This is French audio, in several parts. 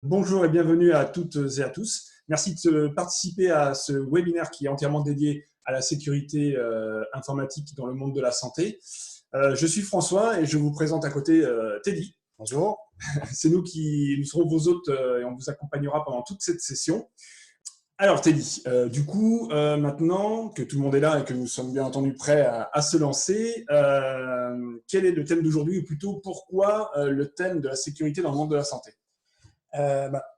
Bonjour et bienvenue à toutes et à tous. Merci de participer à ce webinaire qui est entièrement dédié à la sécurité informatique dans le monde de la santé. Je suis François et je vous présente à côté Teddy. Bonjour. C'est nous serons vos hôtes et on vous accompagnera pendant toute cette session. Alors Teddy, maintenant que tout le monde est là et que nous sommes bien entendu prêts à se lancer, quel est le thème d'aujourd'hui ou plutôt pourquoi le thème de la sécurité dans le monde de la santé?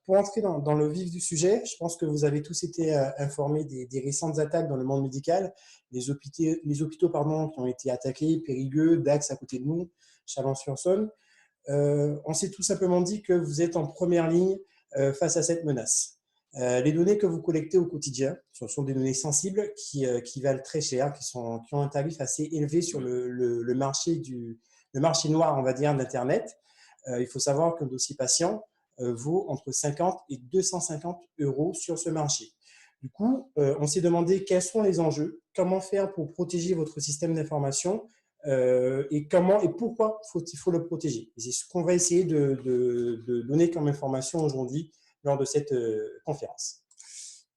Pour entrer dans le vif du sujet, je pense que vous avez tous été informés des récentes attaques dans le monde médical, les hôpitaux qui ont été attaqués, Périgueux, Dax à côté de nous, Chalon-sur-Saône. On s'est tout simplement dit que vous êtes en première ligne face à cette menace. Les données que vous collectez au quotidien, ce sont des données sensibles qui valent très cher, qui ont un tarif assez élevé sur le marché noir, on va dire, d'Internet. Il faut savoir qu'un dossier patient vaut entre 50 et 250 € sur ce marché. Du coup, on s'est demandé quels sont les enjeux, comment faire pour protéger votre système d'information et pourquoi il faut le protéger. C'est ce qu'on va essayer de donner comme information aujourd'hui lors de cette conférence.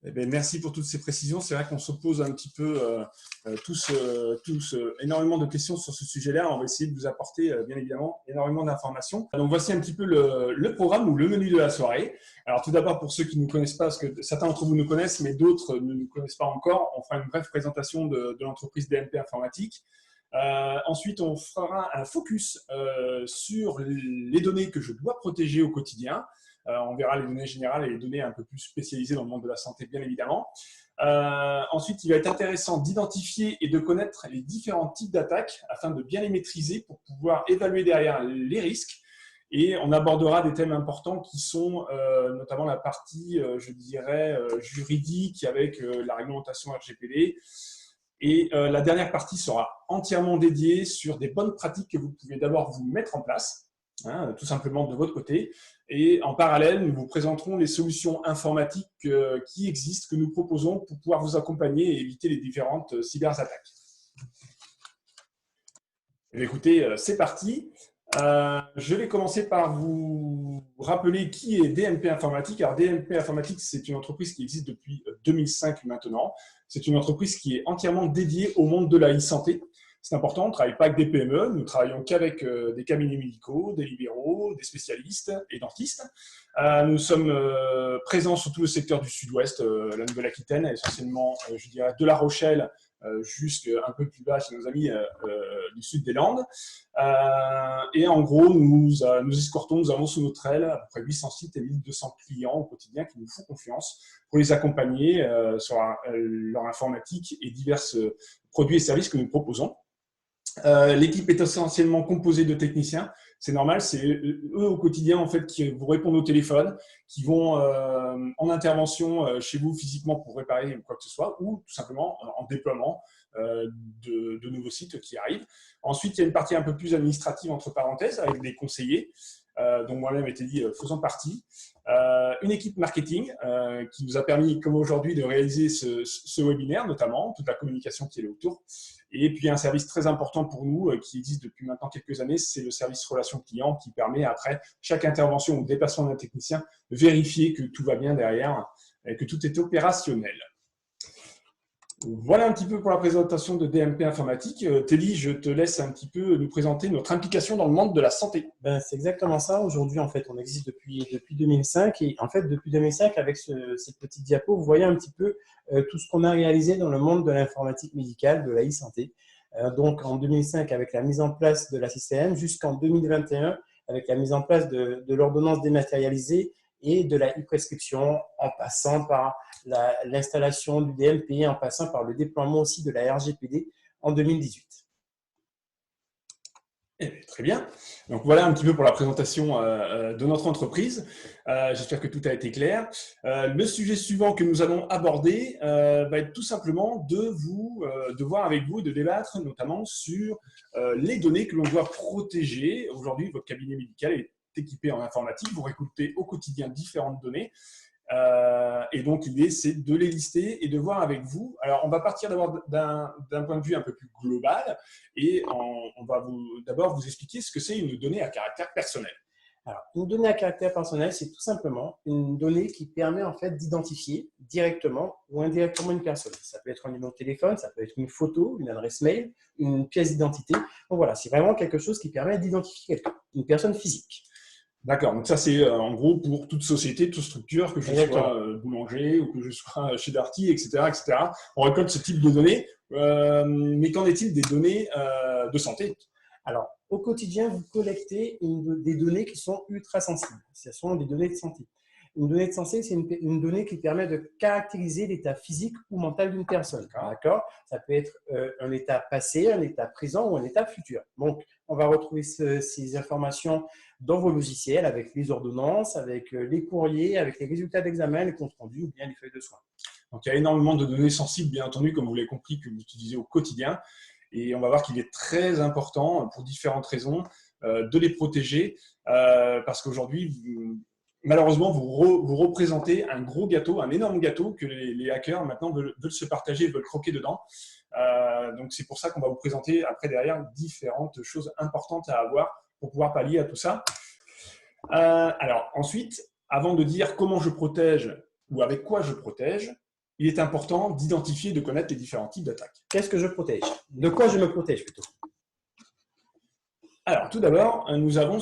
Eh bien, merci pour toutes ces précisions. C'est vrai qu'on se pose un petit peu tous énormément de questions sur ce sujet-là. On va essayer de vous apporter, bien évidemment, énormément d'informations. Donc, voici un petit peu le programme ou le menu de la soirée. Alors, tout d'abord, pour ceux qui ne nous connaissent pas, parce que certains d'entre vous nous connaissent, mais d'autres ne nous connaissent pas encore, on fera une brève présentation de l'entreprise DMP Informatique. Ensuite, on fera un focus sur les données que je dois protéger au quotidien. On verra les données générales et les données un peu plus spécialisées dans le monde de la santé, bien évidemment. Ensuite, il va être intéressant d'identifier et de connaître les différents types d'attaques afin de bien les maîtriser pour pouvoir évaluer derrière les risques. Et on abordera des thèmes importants qui sont notamment la partie, je dirais, juridique avec la réglementation RGPD. Et la dernière partie sera entièrement dédiée sur des bonnes pratiques que vous pouvez d'abord vous mettre en place, tout simplement de votre côté. Et en parallèle, nous vous présenterons les solutions informatiques qui existent, que nous proposons pour pouvoir vous accompagner et éviter les différentes cyberattaques. Écoutez, c'est parti. Je vais commencer par vous rappeler qui est DMP Informatique. Alors, DMP Informatique, c'est une entreprise qui existe depuis 2005 maintenant. C'est une entreprise qui est entièrement dédiée au monde de la e-santé. C'est important, on ne travaille pas avec des PME, nous ne travaillons qu'avec des cabinets médicaux, des libéraux, des spécialistes et dentistes. Nous sommes présents sur tout le secteur du sud-ouest, la Nouvelle-Aquitaine, essentiellement, je dirais, de La Rochelle jusqu'un peu plus bas chez nos amis du sud des Landes. Et en gros, nous escortons, nous avons sous notre aile à peu près 800 sites et 1200 clients au quotidien qui nous font confiance pour les accompagner sur leur informatique et divers produits et services que nous proposons. L'équipe est essentiellement composée de techniciens. C'est normal, c'est eux au quotidien en fait qui vous répondent au téléphone, qui vont en intervention chez vous physiquement pour réparer quoi que ce soit, ou tout simplement en déploiement de nouveaux sites qui arrivent. Ensuite, il y a une partie un peu plus administrative entre parenthèses avec des conseillers, dont moi-même était dit faisant partie. Une équipe marketing qui nous a permis, comme aujourd'hui, de réaliser ce webinaire, notamment, toute la communication qui est là autour. Et puis, un service très important pour nous qui existe depuis maintenant quelques années, c'est le service relation client qui permet, après chaque intervention ou déplacement d'un technicien, de vérifier que tout va bien derrière et que tout est opérationnel. Voilà un petit peu pour la présentation de DMP Informatique. Teddy, je te laisse un petit peu nous présenter notre implication dans le monde de la santé. C'est exactement ça. Aujourd'hui, en fait, on existe depuis 2005. Et en fait, depuis 2005, avec cette petite diapo, vous voyez un petit peu tout ce qu'on a réalisé dans le monde de l'informatique médicale, de la e-santé. Donc, en 2005, avec la mise en place de la CCM, jusqu'en 2021, avec la mise en place de l'ordonnance dématérialisée et de la e-prescription, en passant par l'installation du DMP, en passant par le déploiement aussi de la RGPD en 2018. Très bien. Donc voilà un petit peu pour la présentation de notre entreprise. J'espère que tout a été clair. Le sujet suivant que nous allons aborder va être tout simplement de voir avec vous et de débattre notamment sur les données que l'on doit protéger. Aujourd'hui, votre cabinet médical est équipé en informatique. Vous récoltez au quotidien différentes données. Et donc, l'idée, c'est de les lister et de voir avec vous. Alors, on va partir d'abord d'un point de vue un peu plus global et on va d'abord vous expliquer ce que c'est une donnée à caractère personnel. Alors, une donnée à caractère personnel, c'est tout simplement une donnée qui permet en fait d'identifier directement ou indirectement une personne. Ça peut être un numéro de téléphone, ça peut être une photo, une adresse mail, une pièce d'identité. Donc voilà, c'est vraiment quelque chose qui permet d'identifier quelqu'un, une personne physique. D'accord, donc ça c'est en gros pour toute société, toute structure, que je Exactement. sois boulanger ou que je sois chez Darty, etc., etc. On récolte ce type de données, mais qu'en est-il des données de santé? Alors, au quotidien, vous collectez des données qui sont ultra sensibles. Ce sont des données de santé. Une donnée de santé, c'est une donnée qui permet de caractériser l'état physique ou mental d'une personne. D'accord. Ça peut être un état passé, un état présent ou un état futur. Donc, on va retrouver ces informations dans vos logiciels avec les ordonnances, avec les courriers, avec les résultats d'examen, les comptes rendus ou bien les feuilles de soins. Donc, il y a énormément de données sensibles, bien entendu, comme vous l'avez compris, que vous utilisez au quotidien. Et on va voir qu'il est très important, pour différentes raisons, de les protéger, parce qu'aujourd'hui, malheureusement, vous représentez un gros gâteau, un énorme gâteau que les hackers maintenant veulent se partager, veulent croquer dedans. Donc, c'est pour ça qu'on va vous présenter après derrière différentes choses importantes à avoir pour pouvoir pallier à tout ça. Alors, ensuite, avant de dire comment je protège ou avec quoi je protège, il est important d'identifier et de connaître les différents types d'attaques. Qu'est-ce que je protège? De quoi je me protège plutôt? Alors, tout d'abord, nous avons…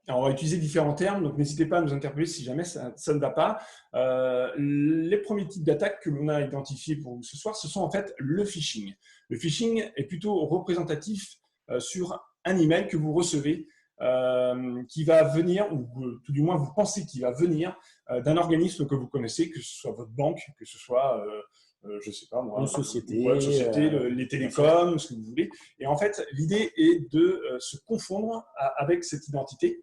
Alors, on va utiliser différents termes, donc n'hésitez pas à nous interpeller si jamais ça ne va pas. Les premiers types d'attaques que l'on a identifiés pour vous ce soir, ce sont en fait le phishing. Le phishing est plutôt représentatif sur un email que vous recevez qui va venir, ou tout du moins vous pensez qu'il va venir d'un organisme que vous connaissez, que ce soit votre banque, que ce soit… je ne sais pas moi, une société, les télécoms, ce que vous voulez. Et en fait, l'idée est de se confondre avec cette identité.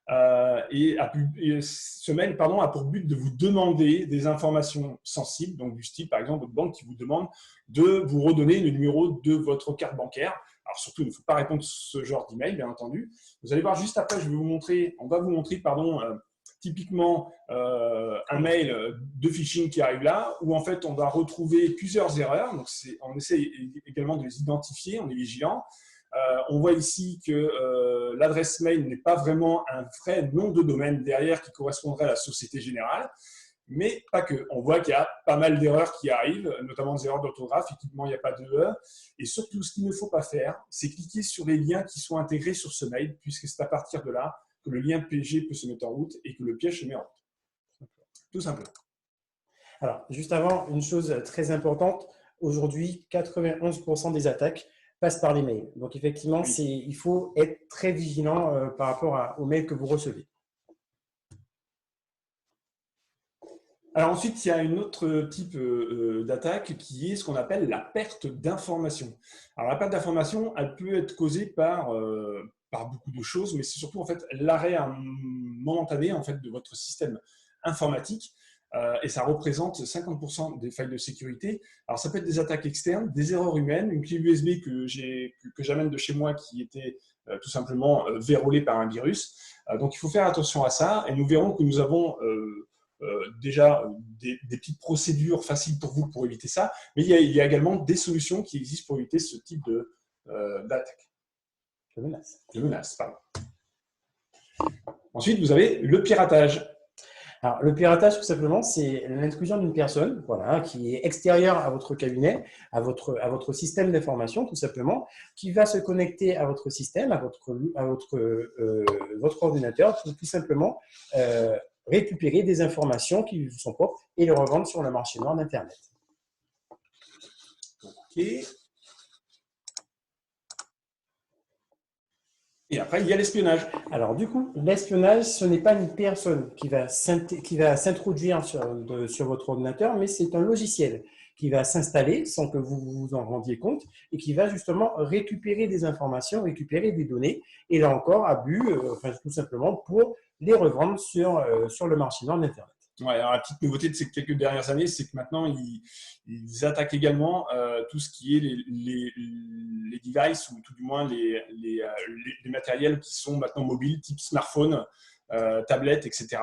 Ce mail a pour but de vous demander des informations sensibles, donc du style, par exemple, votre banque qui vous demande de vous redonner le numéro de votre carte bancaire. Alors surtout, il ne faut pas répondre ce genre d'email, bien entendu. Vous allez voir juste après, on va vous montrer, typiquement un mail de phishing qui arrive là, où en fait on va retrouver plusieurs erreurs. Donc on essaie également de les identifier, on est vigilant. On voit ici que l'adresse mail n'est pas vraiment un vrai nom de domaine derrière qui correspondrait à la Société Générale, mais pas que. On voit qu'il y a pas mal d'erreurs qui arrivent, notamment des erreurs d'orthographe, effectivement il n'y a pas de E. Et surtout, ce qu'il ne faut pas faire, c'est cliquer sur les liens qui sont intégrés sur ce mail, puisque c'est à partir de là que le lien PG peut se mettre en route et que le piège se met en route. Tout simplement. Alors, juste avant, une chose très importante, aujourd'hui, 91% des attaques passent par les mails. Donc, effectivement, Oui. il faut être très vigilant par rapport aux mails que vous recevez. Alors ensuite, il y a un autre type d'attaque qui est ce qu'on appelle la perte d'information. Alors la perte d'information, elle peut être causée par beaucoup de choses, mais c'est surtout en fait l'arrêt momentané en fait de votre système informatique. Et ça représente 50% des failles de sécurité. Alors ça peut être des attaques externes, des erreurs humaines, une clé USB que j'amène de chez moi qui était tout simplement verrouillée par un virus. Donc il faut faire attention à ça, et nous verrons que nous avons déjà des petites procédures faciles pour vous pour éviter ça, mais il y a également des solutions qui existent pour éviter ce type d'attaque. De menace. De menace, pardon. Ensuite, vous avez le piratage. Alors, le piratage, tout simplement, c'est l'intrusion d'une personne qui est extérieure à votre cabinet, à votre système d'information, tout simplement, qui va se connecter à votre système, à votre ordinateur, pour tout simplement récupérer des informations qui vous sont propres et les revendre sur le marché noir d'Internet. Ok. Et après, il y a l'espionnage. Alors, du coup, l'espionnage, ce n'est pas une personne qui va s'introduire sur votre ordinateur, mais c'est un logiciel qui va s'installer sans que vous vous en rendiez compte et qui va justement récupérer des informations, récupérer des données, et là encore, à but, tout simplement pour les revendre sur le marché noir d'Internet. Ouais, alors la petite nouveauté de ces quelques dernières années, c'est que maintenant, ils attaquent également tout ce qui est les devices, ou tout du moins les matériels qui sont maintenant mobiles, type smartphone, tablette, etc.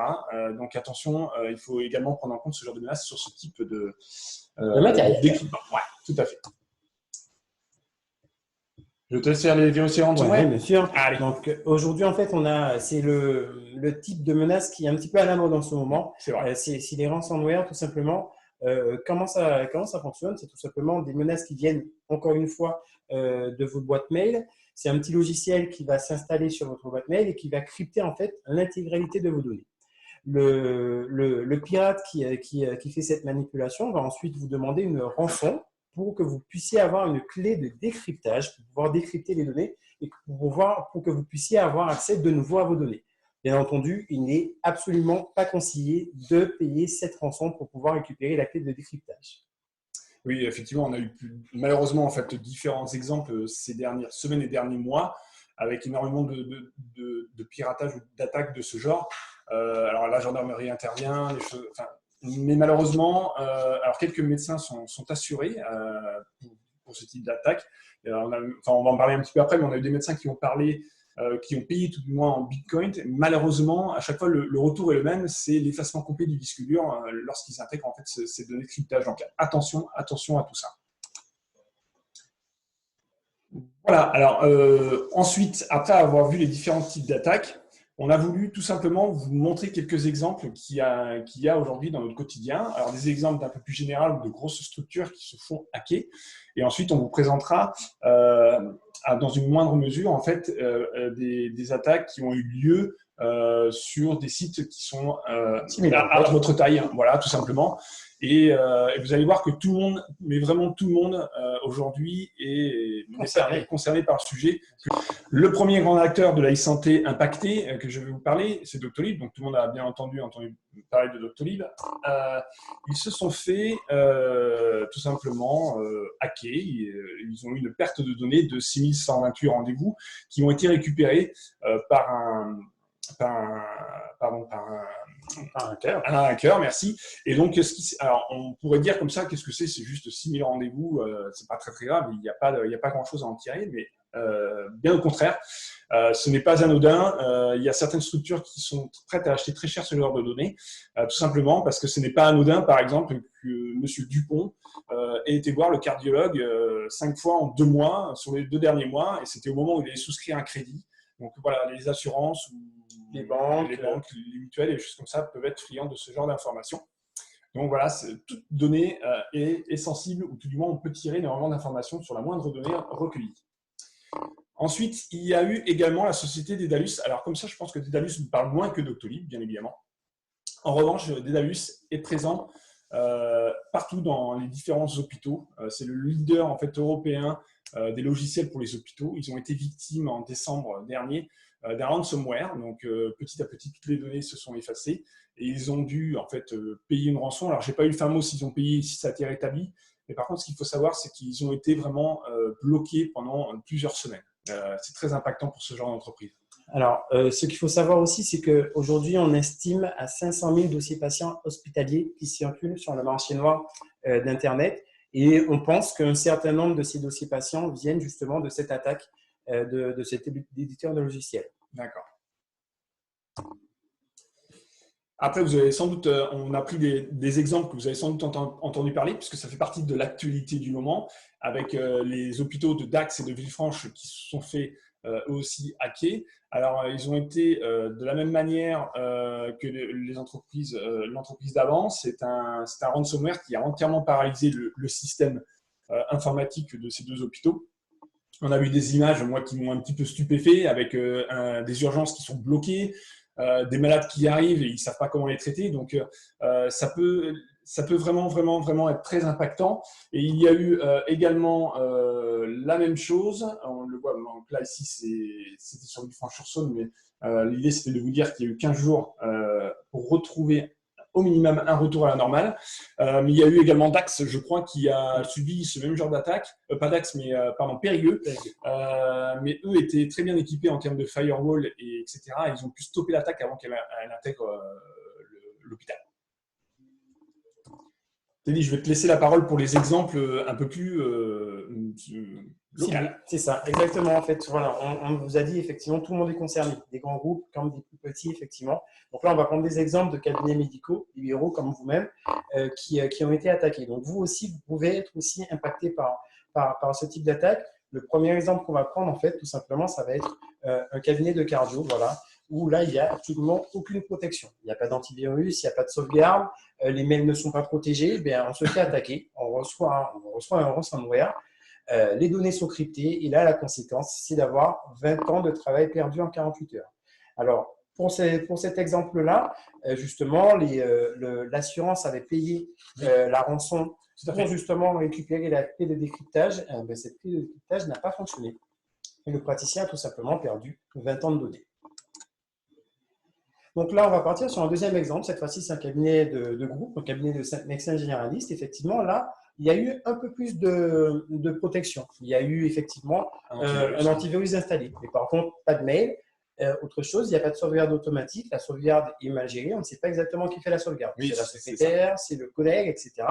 Donc attention, il faut également prendre en compte ce genre de menace sur ce type de matériel. d'équipement. Ouais, tout à fait. Je te laisse faire les vérifications en Oui, bien sûr. Allez. Donc aujourd'hui, en fait, c'est le type de menace qui est un petit peu à la mode en ce moment. C'est vrai. C'est les ransomware, tout simplement. Comment ça fonctionne? C'est tout simplement des menaces qui viennent, encore une fois, de vos boîtes mail. C'est un petit logiciel qui va s'installer sur votre boîte mail et qui va crypter en fait l'intégralité de vos données. Le pirate qui fait cette manipulation va ensuite vous demander une rançon pour que vous puissiez avoir une clé de décryptage pour pouvoir décrypter les données et pour que vous puissiez avoir accès de nouveau à vos données. Bien entendu, il n'est absolument pas conseillé de payer cette rançon pour pouvoir récupérer la clé de décryptage. Oui, effectivement, on a eu malheureusement en fait différents exemples ces dernières semaines et derniers mois avec énormément de piratage ou d'attaques de ce genre. Alors la gendarmerie intervient, mais malheureusement, alors quelques médecins sont assurés pour ce type d'attaque. On va en parler un petit peu après, mais on a eu des médecins qui ont parlé, qui ont payé tout du moins en Bitcoin. Malheureusement, à chaque fois, le retour est le même, c'est l'effacement complet du disque dur lorsqu'ils intègrent en fait ces données de cryptage. Donc attention à tout ça. Voilà, alors ensuite, après avoir vu les différents types d'attaques, on a voulu tout simplement vous montrer quelques exemples qu'il y a aujourd'hui dans notre quotidien. Alors des exemples d'un peu plus général ou de grosses structures qui se font hacker. Et ensuite, on vous présentera dans une moindre mesure en fait des attaques qui ont eu lieu sur des sites qui sont à votre taille, voilà, tout simplement. Et vous allez voir que tout le monde, mais vraiment tout le monde aujourd'hui est concerné par le sujet. Le premier grand acteur de la e-santé impacté que je vais vous parler, c'est Doctolib. Donc tout le monde a bien entendu parler de Doctolib. Ils se sont fait tout simplement hacker. Ils ont eu une perte de données de 6128 rendez-vous qui ont été récupérés par un hacker, merci. Et donc, alors, on pourrait dire comme ça, qu'est-ce que c'est? C'est juste 6000 rendez-vous, c'est pas très très grave, il n'y a pas grand-chose à en tirer, mais bien au contraire, ce n'est pas anodin. Il y a certaines structures qui sont prêtes à acheter très cher ce genre de données, tout simplement parce que ce n'est pas anodin, par exemple, que Monsieur Dupont ait été voir le cardiologue 5 fois en 2 mois, sur les 2 derniers mois, et c'était au moment où il avait souscrit un crédit. Donc voilà, les assurances ou les banques, les mutuelles et des choses comme ça peuvent être friands de ce genre d'informations. Donc voilà, toute donnée est sensible, ou tout du moins on peut tirer énormément d'informations sur la moindre donnée recueillie. Ensuite, il y a eu également la société Dedalus. Alors comme ça, je pense que Dedalus nous parle moins que Doctolib, bien évidemment. En revanche, Dedalus est présent partout dans les différents hôpitaux. C'est le leader en fait européen des logiciels pour les hôpitaux. Ils ont été victimes en décembre dernier d'un ransomware. Donc petit à petit, toutes les données se sont effacées et ils ont dû en fait payer une rançon. Alors j'ai pas eu le fin mot s'ils ont payé, si ça a été rétabli. Mais par contre, ce qu'il faut savoir, c'est qu'ils ont été vraiment bloqués pendant plusieurs semaines. C'est très impactant pour ce genre d'entreprise. Alors, ce qu'il faut savoir aussi, c'est qu'aujourd'hui, on estime à 500 000 dossiers patients hospitaliers qui circulent sur le marché noir d'Internet. Et on pense qu'un certain nombre de ces dossiers patients viennent justement de cette attaque de cet éditeur de logiciels. D'accord. Après, vous avez sans doute, on a pris des exemples que vous avez sans doute entendu parler, puisque ça fait partie de l'actualité du moment, avec les hôpitaux de Dax et de Villefranche qui se sont fait eux aussi hacker. Alors, ils ont été de la même manière que les entreprises, l'entreprise d'avant. C'est un ransomware qui a entièrement paralysé le système informatique de ces 2 hôpitaux. On a vu des images, moi, qui m'ont un petit peu stupéfait, avec des urgences qui sont bloquées, des malades qui arrivent et ils ne savent pas comment les traiter. Donc, ça peut vraiment être très impactant. Et il y a eu également la même chose. On le voit, donc là, ici, c'était sur Villefranche-sur-Saône, mais l'idée, c'était de vous dire qu'il y a eu 15 jours pour retrouver au minimum un retour à la normale. Mais il y a eu également Dax, je crois, qui a subi ce même genre d'attaque. Pas Dax, mais pardon, Périgueux. Mais eux étaient très bien équipés en termes de firewall, etc. Ils ont pu stopper l'attaque avant qu'elle intègre l'hôpital. Teddy, je vais te laisser la parole pour les exemples un peu plus locaux. C'est ça, exactement. En fait, voilà, on vous a dit effectivement, tout le monde est concerné, des grands groupes comme des plus petits, effectivement. Donc là, on va prendre des exemples de cabinets médicaux, libéraux comme vous-même, qui ont été attaqués. Donc vous aussi, vous pouvez être aussi impacté par ce type d'attaque. Le premier exemple qu'on va prendre, en fait, tout simplement, ça va être un cabinet de cardio, voilà, où là, il n'y a absolument aucune protection. Il n'y a pas d'antivirus, il n'y a pas de sauvegarde, les mails ne sont pas protégés, eh bien, on se fait attaquer, on reçoit un ransomware, les données sont cryptées, et là, la conséquence, c'est d'avoir 20 ans de travail perdu en 48 heures. Alors, pour cet exemple-là, justement, l'assurance avait payé la rançon pour justement récupérer la clé de décryptage. Cette clé de décryptage n'a pas fonctionné. Et le praticien a tout simplement perdu 20 ans de données. Donc là, on va partir sur un deuxième exemple. Cette fois-ci, c'est un cabinet de groupe, un cabinet de médecins généralistes. Effectivement, là, il y a eu un peu plus de protection. Il y a eu effectivement un antivirus installé. Mais par contre, pas de mail. Autre chose, il n'y a pas de sauvegarde automatique. La sauvegarde est mal gérée. On ne sait pas exactement qui fait la sauvegarde. Oui, c'est la secrétaire, c'est le collègue, etc.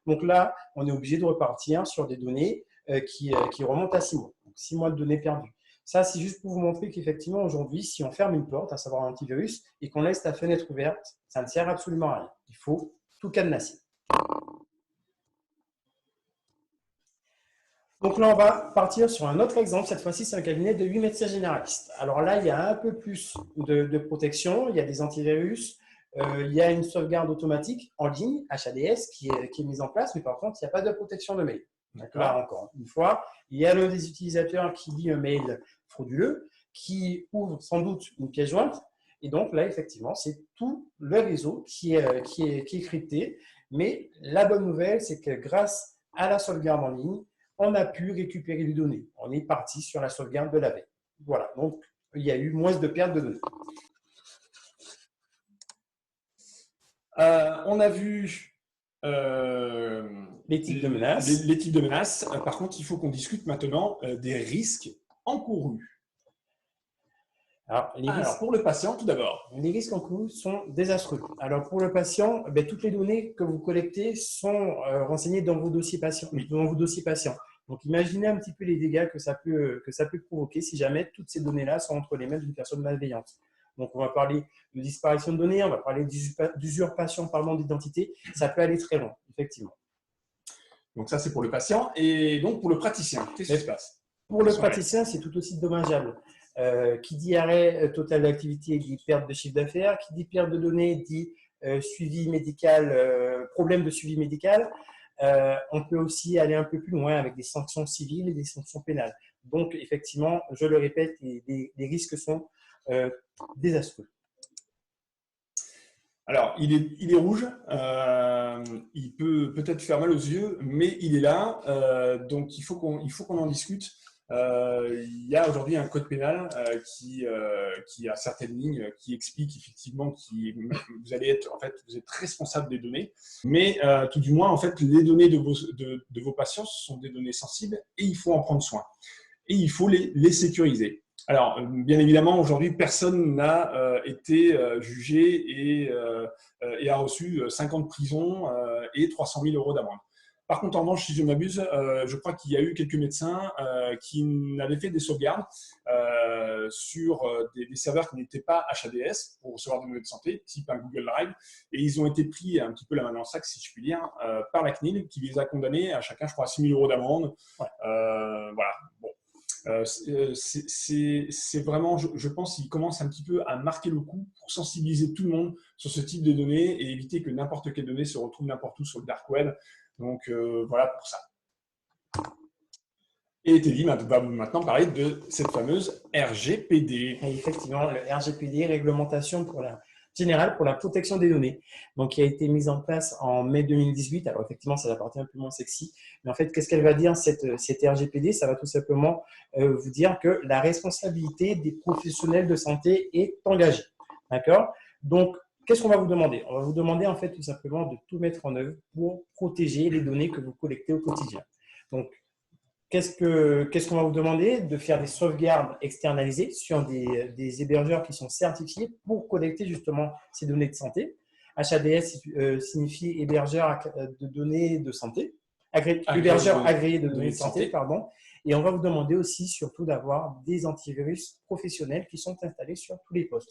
Donc là, on est obligé de repartir sur des données qui remontent à 6 mois. Donc 6 mois de données perdues. Ça, c'est juste pour vous montrer qu'effectivement, aujourd'hui, si on ferme une porte, à savoir un antivirus, et qu'on laisse la fenêtre ouverte, ça ne sert absolument à rien. Il faut tout cadenasser. Donc là, on va partir sur un autre exemple. Cette fois-ci, c'est un cabinet de 8 médecins généralistes. Alors là, il y a un peu plus de protection. Il y a des antivirus. Il y a une sauvegarde automatique en ligne, HADS, qui est mise en place. Mais par contre, il n'y a pas de protection de mail. Donc là, encore une fois, il y a l'un des utilisateurs qui lit un mail frauduleux, qui ouvre sans doute une pièce jointe. Et donc là, effectivement, c'est tout le réseau qui est crypté. Mais la bonne nouvelle, c'est que grâce à la sauvegarde en ligne, on a pu récupérer les données. On est parti sur la sauvegarde de la veille. Voilà, donc il y a eu moins de pertes de données. On a vu les types de menaces. Les types de menaces. Par contre, il faut qu'on discute maintenant des risques encourus. Alors, pour le patient, tout d'abord. Les risques encourus sont désastreux. Alors, pour le patient, toutes les données que vous collectez sont renseignées dans vos dossiers patients. Donc, imaginez un petit peu les dégâts que ça peut provoquer si jamais toutes ces données-là sont entre les mains d'une personne malveillante. Donc, on va parler de disparition de données, on va parler d'usurpation d'identité. Ça peut aller très loin, effectivement. Donc, ça, c'est pour le patient. Et donc, pour le praticien, qu'est-ce qui se passe? Pour le praticien, c'est tout aussi dommageable. Qui dit arrêt total d'activité dit perte de chiffre d'affaires. Qui dit perte de données dit suivi médical, problème de suivi médical. On peut aussi aller un peu plus loin avec des sanctions civiles et des sanctions pénales. Donc, effectivement, je le répète, les risques sont désastreux. Alors, il est rouge, il peut peut-être faire mal aux yeux, mais il est là, donc il faut qu'on en discute. Il y a aujourd'hui un code pénal qui a certaines lignes qui expliquent effectivement vous êtes responsable des données, mais tout du moins en fait les données de vos patients sont des données sensibles et il faut en prendre soin et il faut les sécuriser. Alors, bien évidemment, aujourd'hui, personne n'a été jugé et a reçu 5 ans de prison et 300 000 € d'amende. Par contre, en revanche, si je m'abuse, je crois qu'il y a eu quelques médecins qui n'avaient fait des sauvegardes sur des serveurs qui n'étaient pas HADS pour recevoir des données de santé, type un Google Drive, et ils ont été pris un petit peu la main dans le sac, si je puis dire, par la CNIL, qui les a condamnés à chacun, je crois, à 6 000 € d'amende. Ouais. Voilà. Bon. C'est vraiment, je pense, qu'il commence un petit peu à marquer le coup pour sensibiliser tout le monde sur ce type de données et éviter que n'importe quelle donnée se retrouve n'importe où sur le dark web. Donc, voilà pour ça. Et Teddy va maintenant parler de cette fameuse RGPD. Et effectivement, le RGPD, réglementation générale pour la protection des données, donc qui a été mise en place en mai 2018. Alors effectivement, c'est la partie un peu moins sexy, mais en fait, qu'est-ce qu'elle va dire cette RGPD? Ça va tout simplement vous dire que la responsabilité des professionnels de santé est engagée. D'accord? Donc, qu'est-ce qu'on va vous demander? On va vous demander en fait tout simplement de tout mettre en œuvre pour protéger les données que vous collectez au quotidien. Donc, qu'est-ce qu'on va vous demander? De faire des sauvegardes externalisées sur des hébergeurs qui sont certifiés pour collecter justement ces données de santé. HADS signifie hébergeur de données de santé, hébergeur agréé de données de santé, pardon. Et on va vous demander aussi surtout d'avoir des antivirus professionnels qui sont installés sur tous les postes.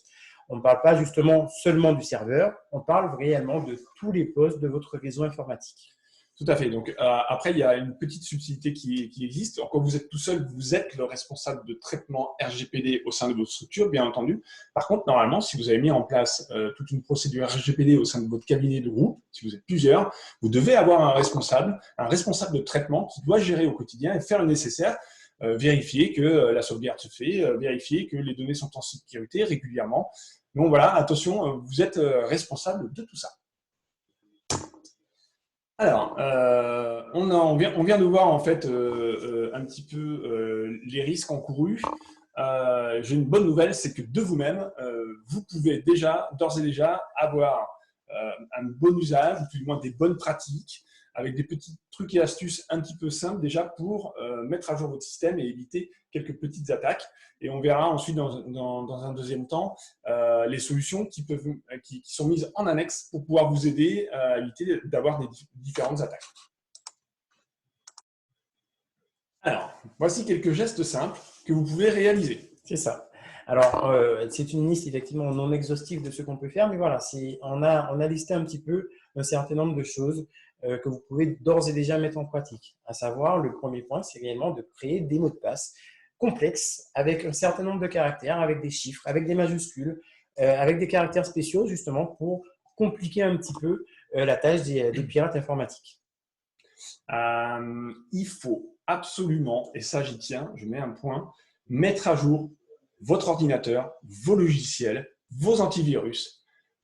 On ne parle pas justement seulement du serveur, on parle réellement de tous les postes de votre réseau informatique. Tout à fait. Donc, après, il y a une petite subtilité qui existe. Quand vous êtes tout seul, vous êtes le responsable de traitement RGPD au sein de votre structure, bien entendu. Par contre, normalement, si vous avez mis en place toute une procédure RGPD au sein de votre cabinet de groupe, si vous êtes plusieurs, vous devez avoir un responsable de traitement qui doit gérer au quotidien et faire le nécessaire, vérifier que la sauvegarde se fait, vérifier que les données sont en sécurité régulièrement. Donc voilà, attention, vous êtes responsable de tout ça. Alors, on vient de voir en fait un petit peu les risques encourus. J'ai une bonne nouvelle, c'est que de vous-même, vous pouvez d'ores et déjà, avoir un bon usage, ou du moins des bonnes pratiques, avec des petits trucs et astuces un petit peu simples déjà pour mettre à jour votre système et éviter quelques petites attaques. Et on verra ensuite dans un deuxième temps les solutions qui sont mises en annexe pour pouvoir vous aider à éviter d'avoir des différentes attaques. Alors, voici quelques gestes simples que vous pouvez réaliser. C'est ça. Alors, c'est une liste effectivement non exhaustive de ce qu'on peut faire, mais voilà, on a listé un petit peu un certain nombre de choses que vous pouvez d'ores et déjà mettre en pratique. À savoir, le premier point, c'est réellement de créer des mots de passe complexes avec un certain nombre de caractères, avec des chiffres, avec des majuscules, avec des caractères spéciaux, justement, pour compliquer un petit peu la tâche des pirates informatiques. Il faut absolument, et ça j'y tiens, je mets un point, mettre à jour votre ordinateur, vos logiciels, vos antivirus.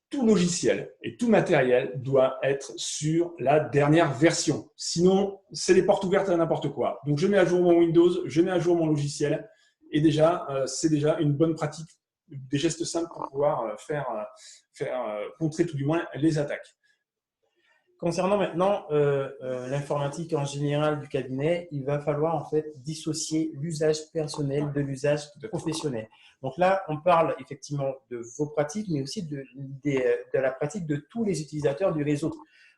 Tout logiciel et tout matériel doit être sur la dernière version. Sinon, c'est les portes ouvertes à n'importe quoi. Donc, je mets à jour mon Windows, je mets à jour mon logiciel et déjà, c'est déjà une bonne pratique, des gestes simples pour pouvoir faire contrer tout du moins les attaques. Concernant maintenant l'informatique en général du cabinet, il va falloir en fait dissocier l'usage personnel de l'usage professionnel. Donc là, on parle effectivement de vos pratiques, mais aussi de la pratique de tous les utilisateurs du réseau.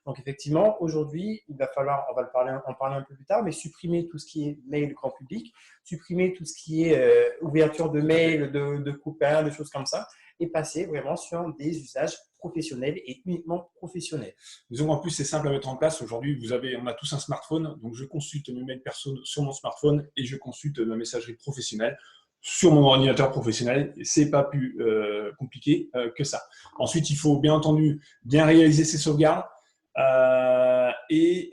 Donc effectivement, aujourd'hui, il va falloir, on va en parler un peu plus tard, mais supprimer tout ce qui est mail grand public, supprimer tout ce qui est ouverture de mail, de copains, de choses comme ça, et passer vraiment sur des usages professionnels et uniquement professionnels. Disons qu'en plus, c'est simple à mettre en place. Aujourd'hui, on a tous un smartphone, donc je consulte mes mails perso sur mon smartphone et je consulte ma messagerie professionnelle sur mon ordinateur professionnel. C'est pas plus compliqué que ça. Ensuite, il faut bien entendu bien réaliser ses sauvegardes et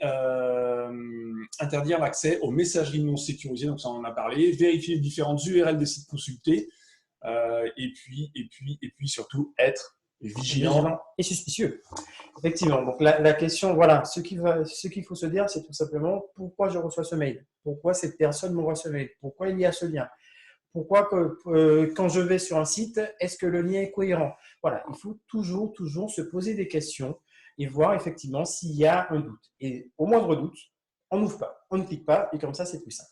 interdire l'accès aux messageries non sécurisées, donc ça on en a parlé, vérifier les différentes URL des sites consultés et puis surtout être vigilant et suspicieux. Effectivement. Donc la question, voilà, ce qu'il faut se dire, c'est tout simplement pourquoi je reçois ce mail, pourquoi cette personne m'envoie ce mail, pourquoi il y a ce lien, pourquoi quand je vais sur un site, est-ce que le lien est cohérent. Voilà, il faut toujours se poser des questions et voir effectivement s'il y a un doute. Et au moindre doute, on n'ouvre pas, on ne clique pas, et comme ça, c'est plus simple.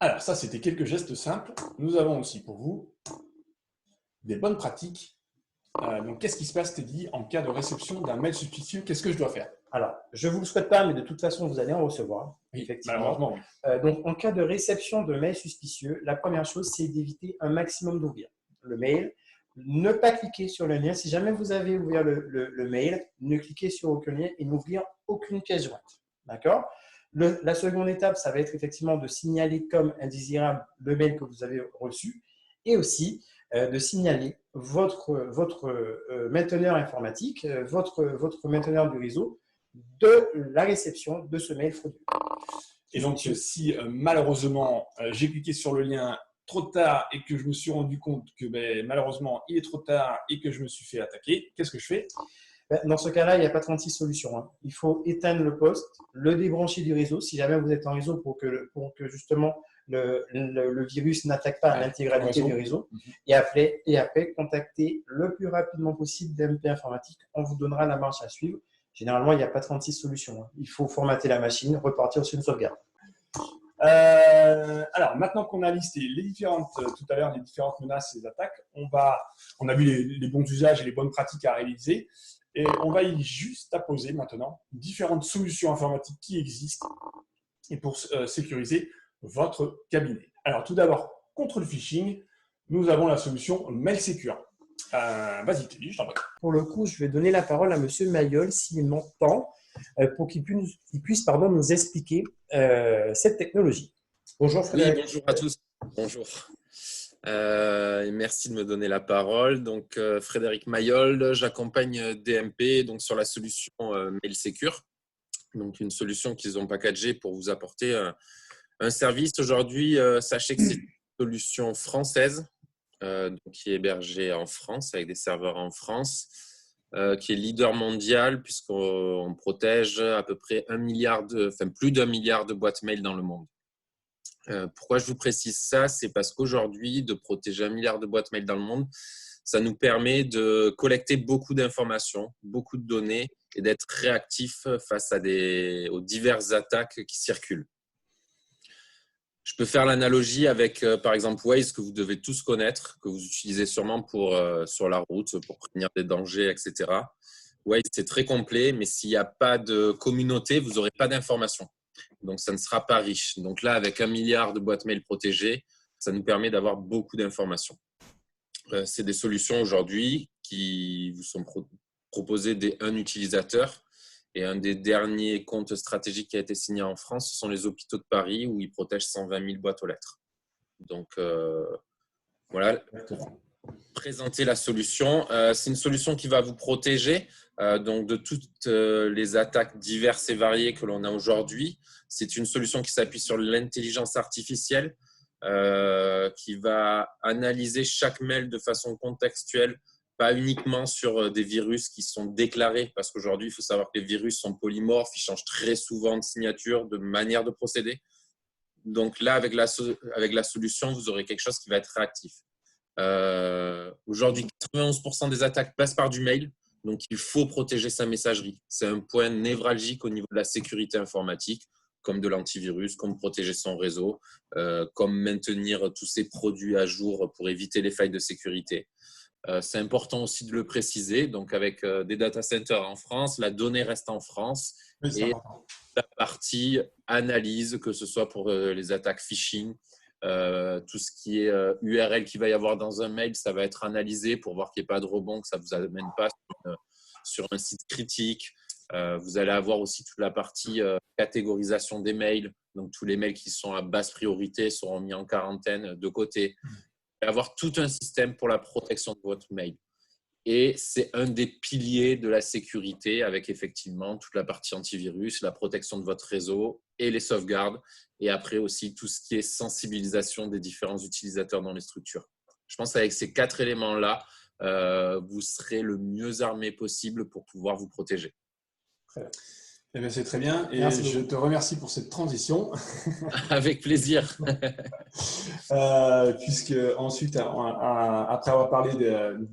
Alors ça, c'était quelques gestes simples. Nous avons aussi pour vous des bonnes pratiques. Donc, qu'est-ce qui se passe, Teddy, en cas de réception d'un mail suspicieux? Qu'est-ce que je dois faire? Alors, je ne vous le souhaite pas, mais de toute façon, vous allez en recevoir. Oui, effectivement. Oui. Donc, en cas de réception de mail suspicieux, la première chose, c'est d'éviter un maximum d'ouvrir le mail. Ne pas cliquer sur le lien. Si jamais vous avez ouvert le mail, ne cliquez sur aucun lien et n'ouvrir aucune pièce jointe. D'accord? La seconde étape, ça va être effectivement de signaler comme indésirable le mail que vous avez reçu et aussi de signaler votre mainteneur informatique, votre mainteneur du réseau de la réception de ce mail frauduleux. Et donc, si malheureusement, j'ai cliqué sur le lien trop tard et que je me suis rendu compte que malheureusement, il est trop tard et que je me suis fait attaquer, qu'est-ce que je fais? Dans ce cas-là, il n'y a pas 36 solutions. Hein. Il faut éteindre le poste, le débrancher du réseau, si jamais vous êtes en réseau, pour que justement le virus n'attaque pas l'intégralité du réseau. Et après, contacter le plus rapidement possible DMP Informatique. On vous donnera la marche à suivre. Généralement, il n'y a pas 36 solutions. Hein. Il faut formater la machine, repartir sur une sauvegarde. Alors, maintenant qu'on a listé tout à l'heure les différentes menaces et les attaques, on a vu les bons usages et les bonnes pratiques à réaliser. Et on va y juste apposer maintenant différentes solutions informatiques qui existent et pour sécuriser votre cabinet. Alors, tout d'abord, contre le phishing, nous avons la solution MailSecure. Vas-y, Teddy, je t'en prie. Pour le coup, je vais donner la parole à Monsieur Mayol s'il m'entend, pour qu'il puisse nous expliquer cette technologie. Bonjour Oui, Frédéric. bonjour à tous. Bonjour. Et merci de me donner la parole. Donc, Frédéric Mayol, j'accompagne DMP donc, sur la solution MailSecure, donc une solution qu'ils ont packagée pour vous apporter un service. Aujourd'hui, sachez que c'est une solution française donc, qui est hébergée en France avec des serveurs en France, qui est leader mondial puisqu'on protège à peu près plus d'1 milliard de boîtes mail dans le monde. Pourquoi je vous précise ça? C'est parce qu'aujourd'hui, de protéger 1 milliard de boîtes mail dans le monde, ça nous permet de collecter beaucoup d'informations, beaucoup de données et d'être réactif face aux diverses attaques qui circulent. Je peux faire l'analogie avec, par exemple, Waze, que vous devez tous connaître, que vous utilisez sûrement sur la route, pour prévenir des dangers, etc. Waze, c'est très complet, mais s'il n'y a pas de communauté, vous n'aurez pas d'informations. Donc, ça ne sera pas riche. Donc là, avec 1 milliard de boîtes mail protégées, ça nous permet d'avoir beaucoup d'informations. C'est des solutions aujourd'hui qui vous sont proposées d'un utilisateur. Et un des derniers comptes stratégiques qui a été signé en France, ce sont les hôpitaux de Paris où ils protègent 120 000 boîtes aux lettres. Donc, voilà, pour présenter la solution. C'est une solution qui va vous protéger donc de toutes les attaques diverses et variées que l'on a aujourd'hui. C'est une solution qui s'appuie sur l'intelligence artificielle qui va analyser chaque mail de façon contextuelle, pas uniquement sur des virus qui sont déclarés, parce qu'aujourd'hui, il faut savoir que les virus sont polymorphes, ils changent très souvent de signature, de manière de procéder. Donc là, avec la solution, vous aurez quelque chose qui va être réactif. Aujourd'hui, 91% des attaques passent par du mail, donc il faut protéger sa messagerie. C'est un point névralgique au niveau de la sécurité informatique, comme de l'antivirus, comme protéger son réseau, comme maintenir tous ses produits à jour pour éviter les failles de sécurité. C'est important aussi de le préciser. Donc, avec des data centers en France, la donnée reste en France. Oui, et la partie analyse, que ce soit pour les attaques phishing, tout ce qui est URL qu'il va y avoir dans un mail, ça va être analysé pour voir qu'il n'y ait pas de rebond, que ça ne vous amène pas sur un site critique. Vous allez avoir aussi toute la partie catégorisation des mails. Donc, tous les mails qui sont à basse priorité seront mis en quarantaine de côté. Et avoir tout un système pour la protection de votre mail. Et c'est un des piliers de la sécurité avec effectivement toute la partie antivirus, la protection de votre réseau et les sauvegardes. Et après aussi tout ce qui est sensibilisation des différents utilisateurs dans les structures. Je pense qu'avec ces 4 éléments-là, vous serez le mieux armé possible pour pouvoir vous protéger. Très bien. Eh bien, c'est très bien et je te remercie pour cette transition. Avec plaisir. Puisque ensuite, après avoir parlé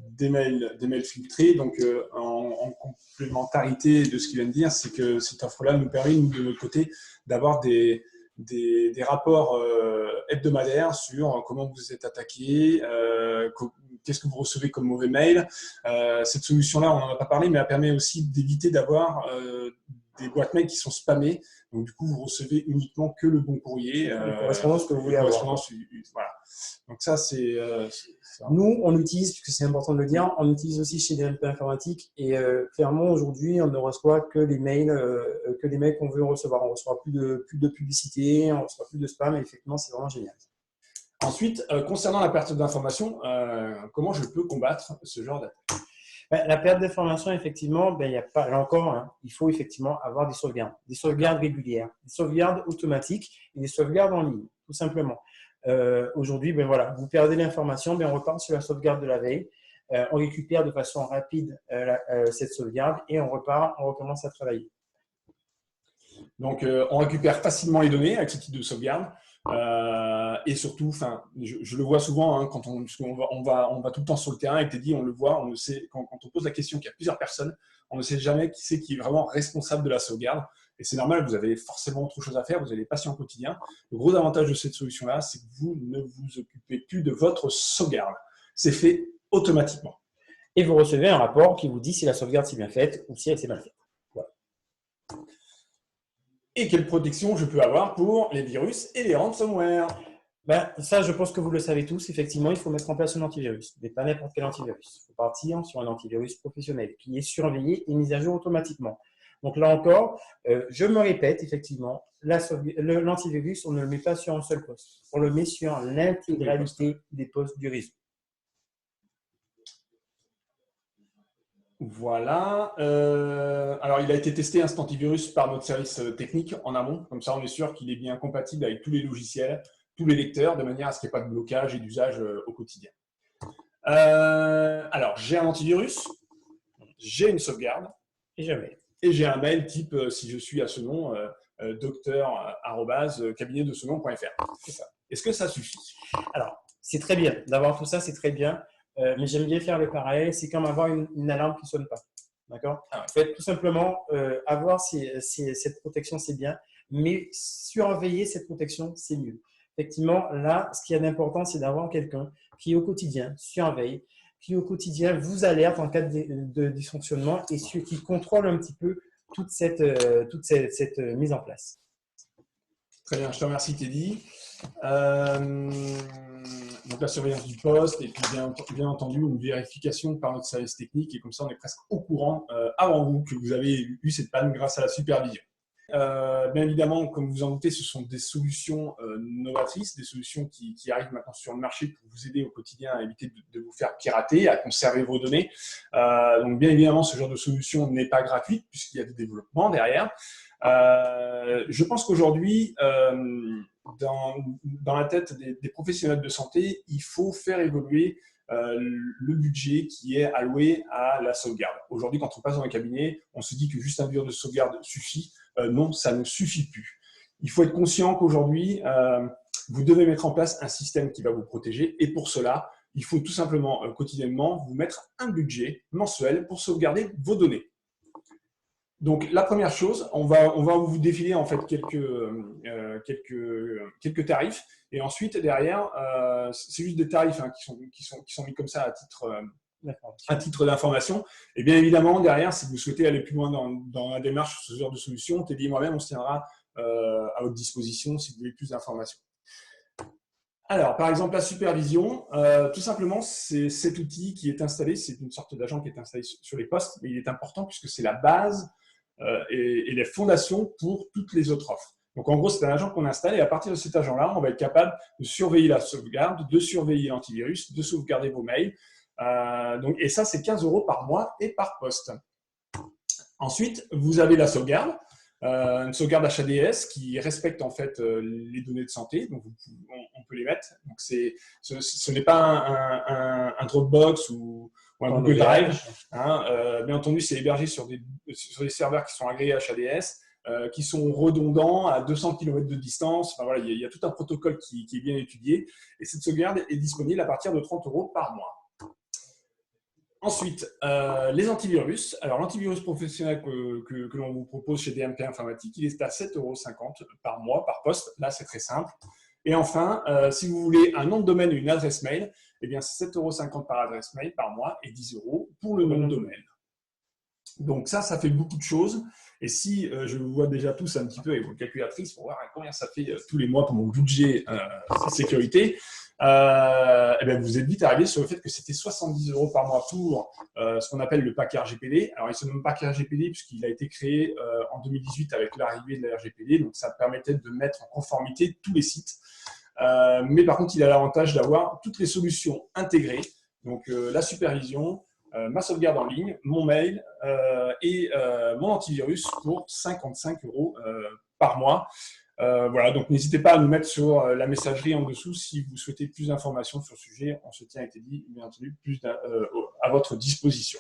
des mails filtrés, donc en complémentarité de ce qu'il vient de dire, c'est que cette offre-là nous permet, nous, de notre côté, d'avoir des rapports hebdomadaires sur comment vous êtes attaqué, qu'est-ce que vous recevez comme mauvais mail. Cette solution-là, on n'en a pas parlé, mais elle permet aussi d'éviter d'avoir des boîtes mail qui sont spammées. Donc, du coup, vous recevez uniquement que le bon courrier. Correspondance que vous voulez avoir. Voilà. Donc, ça, c'est… Nous, on utilise, puisque c'est important de le dire, on utilise aussi chez DMP Informatique et clairement, aujourd'hui, on ne reçoit que les mails qu'on veut recevoir. On ne reçoit plus de publicité, on ne reçoit plus de spam et effectivement, c'est vraiment génial. Ensuite, concernant la perte d'information, comment je peux combattre ce genre d'attaque? La perte d'information, effectivement, il y a pas, là encore, il faut effectivement avoir des sauvegardes régulières, des sauvegardes automatiques et des sauvegardes en ligne, tout simplement. Aujourd'hui, voilà, vous perdez l'information, on repart sur la sauvegarde de la veille, on récupère de façon rapide cette sauvegarde et on recommence à travailler. Donc, on récupère facilement les données avec ce type de sauvegarde. Et surtout, je le vois souvent quand on va tout le temps sur le terrain et Teddy, on le voit, on le sait, quand on pose la question qu'il y a plusieurs personnes, on ne sait jamais qui c'est qui est vraiment responsable de la sauvegarde. Et c'est normal, vous avez forcément autre chose à faire, vous avez des patients au quotidien. Le gros avantage de cette solution-là, c'est que vous ne vous occupez plus de votre sauvegarde. C'est fait automatiquement. Et vous recevez un rapport qui vous dit si la sauvegarde s'est bien faite ou si elle s'est mal faite. Voilà. Et quelle protection je peux avoir pour les virus et les ransomware? Ben, ça, je pense que vous le savez tous. Effectivement, il faut mettre en place un antivirus, mais pas n'importe quel antivirus. Il faut partir sur un antivirus professionnel qui est surveillé et mis à jour automatiquement. Donc là encore, je me répète, effectivement, l'antivirus, on ne le met pas sur un seul poste. On le met sur l'intégralité des postes du réseau. Voilà. Alors, il a été testé, cet antivirus, par notre service technique en amont. Comme ça, on est sûr qu'il est bien compatible avec tous les logiciels, tous les lecteurs, de manière à ce qu'il n'y ait pas de blocage et d'usage au quotidien. Alors, j'ai un antivirus, j'ai une sauvegarde Et jamais. et j'ai un mail type, si je suis à ce nom, docteur@cabinetdesenom.fr. C'est ça. Est-ce que ça suffit? Alors, c'est très bien. D'avoir tout ça, c'est très bien. Mais j'aime bien faire le parallèle. C'est comme avoir une alarme qui ne sonne pas. D'accord? En fait, tout simplement, avoir cette protection, c'est bien. Mais surveiller cette protection, c'est mieux. Effectivement, là, ce qu'il y a d'important, c'est d'avoir quelqu'un qui, au quotidien, surveille, qui, au quotidien, vous alerte en cas de dysfonctionnement et qui contrôle un petit peu toute cette mise en place. Très bien, je te remercie Teddy. Donc la surveillance du poste et puis bien entendu une vérification par notre service technique et comme ça on est presque au courant avant vous que vous avez eu cette panne grâce à la supervision. Bien évidemment, comme vous en doutez, ce sont des solutions novatrices, des solutions qui arrivent maintenant sur le marché pour vous aider au quotidien à éviter de vous faire pirater, à conserver vos données. Donc bien évidemment, ce genre de solution n'est pas gratuite puisqu'il y a des développements derrière. Je pense qu'aujourd'hui, dans la tête des professionnels de santé, il faut faire évoluer le budget qui est alloué à la sauvegarde. Aujourd'hui, quand on passe dans un cabinet, on se dit que juste un bureau de sauvegarde suffit. Non, ça ne suffit plus. Il faut être conscient qu'aujourd'hui, vous devez mettre en place un système qui va vous protéger. Et pour cela, il faut tout simplement, quotidiennement, vous mettre un budget mensuel pour sauvegarder vos données. Donc, la première chose, on va vous défiler en fait quelques tarifs. Et ensuite, derrière, c'est juste des tarifs qui sont mis comme ça à titre d'information. Et bien évidemment, derrière, si vous souhaitez aller plus loin dans la démarche sur ce genre de solution, Teddy et moi-même, on se tiendra à votre disposition si vous voulez plus d'informations. Alors, par exemple, la supervision, tout simplement, c'est cet outil qui est installé, c'est une sorte d'agent qui est installé sur les postes, mais il est important puisque c'est la base et les fondations pour toutes les autres offres. Donc, en gros, c'est un agent qu'on installe et à partir de cet agent-là, on va être capable de surveiller la sauvegarde, de surveiller l'antivirus, de sauvegarder vos mails. Et ça, c'est 15 € par mois et par poste. Ensuite, vous avez la sauvegarde, une sauvegarde HADS qui respecte en fait les données de santé, donc on peut les mettre. Donc ce n'est pas un Dropbox ou un Google Drive. Bien entendu, c'est hébergé sur des serveurs qui sont agréés HADS, qui sont redondants à 200 km de distance. Enfin, voilà, il y a tout un protocole qui est bien étudié. Et cette sauvegarde est disponible à partir de 30 € par mois. Ensuite, les antivirus. Alors, l'antivirus professionnel que l'on vous propose chez DMP Informatique, il est à 7,50 € par mois, par poste. Là, c'est très simple. Et enfin, si vous voulez un nom de domaine et une adresse mail, eh bien, c'est 7,50 € par adresse mail par mois et 10 € pour le nom de domaine. Donc ça fait beaucoup de choses. Et si je vous vois déjà tous un petit peu avec vos calculatrices pour voir combien ça fait tous les mois pour mon budget sécurité, eh bien, vous êtes vite arrivé sur le fait que c'était 70 € par mois pour ce qu'on appelle le pack RGPD. Alors, il se nomme pack RGPD puisqu'il a été créé en 2018 avec l'arrivée de la RGPD. Donc, ça permettait de mettre en conformité tous les sites. Mais par contre, il a l'avantage d'avoir toutes les solutions intégrées. Donc, la supervision, ma sauvegarde en ligne, mon mail et mon antivirus pour 55 € par mois. Voilà, donc n'hésitez pas à nous mettre sur la messagerie en dessous si vous souhaitez plus d'informations sur le sujet. On se tient, avec Teddy, bien entendu, plus à votre disposition.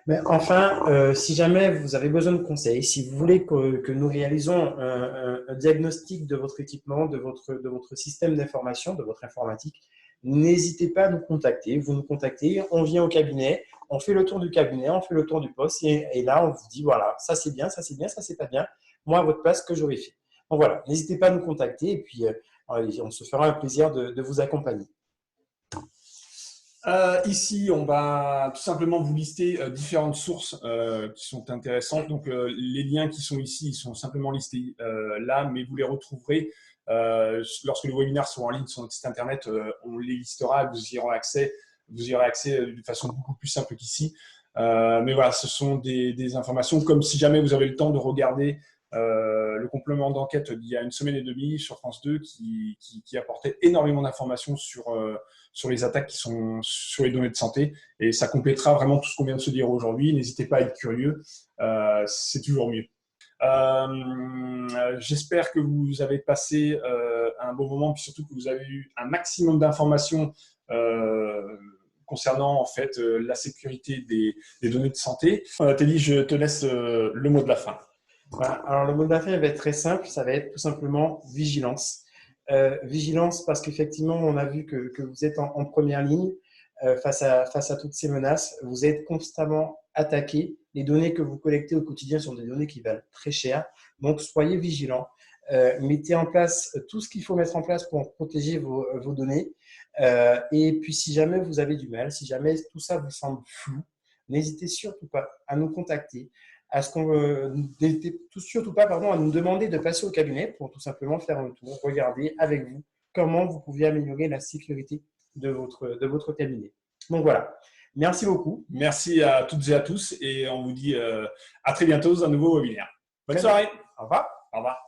Mais enfin, si jamais vous avez besoin de conseils, si vous voulez que nous réalisons un diagnostic de votre équipement, de votre système d'information, de votre informatique, n'hésitez pas à nous contacter. Vous nous contactez, on vient au cabinet, on fait le tour du cabinet, on fait le tour du poste et là, on vous dit, voilà, ça c'est bien, ça c'est bien, ça c'est pas bien. Moi, à votre place, que j'aurais fait. Donc voilà, n'hésitez pas à nous contacter et puis on se fera un plaisir de vous accompagner. Ici, on va tout simplement vous lister différentes sources qui sont intéressantes. Donc, les liens qui sont ici, ils sont simplement listés là, mais vous les retrouverez Lorsque les webinaires seront en ligne sur notre site internet, on les listera, vous y aurez accès de façon beaucoup plus simple qu'ici. Mais voilà, ce sont des informations comme si jamais vous avez le temps de regarder le complément d'enquête d'il y a 1 semaine et demie sur France 2 qui apportait énormément d'informations sur les attaques qui sont sur les données de santé. Et ça complétera vraiment tout ce qu'on vient de se dire aujourd'hui. N'hésitez pas à être curieux, c'est toujours mieux. J'espère que vous avez passé un bon moment, puis surtout que vous avez eu un maximum d'informations concernant en fait la sécurité des données de santé. Teddy, je te laisse le mot de la fin. Voilà. Alors, le mot de la fin va être très simple, ça va être tout simplement vigilance. Vigilance parce qu'effectivement, on a vu que vous êtes en première ligne face à toutes ces menaces. Vous êtes constamment attaqué. Les données que vous collectez au quotidien sont des données qui valent très cher. Donc, soyez vigilants. Mettez en place tout ce qu'il faut mettre en place pour protéger vos données. Et puis, si jamais vous avez du mal, si jamais tout ça vous semble flou, n'hésitez surtout pas à nous contacter. Surtout pas à nous demander de passer au cabinet pour tout simplement faire un tour, regarder avec vous comment vous pouvez améliorer la sécurité de votre cabinet. Donc voilà, merci beaucoup. Merci à toutes et à tous et on vous dit à très bientôt dans un nouveau webinaire. Bonne soirée. Au revoir. Au revoir.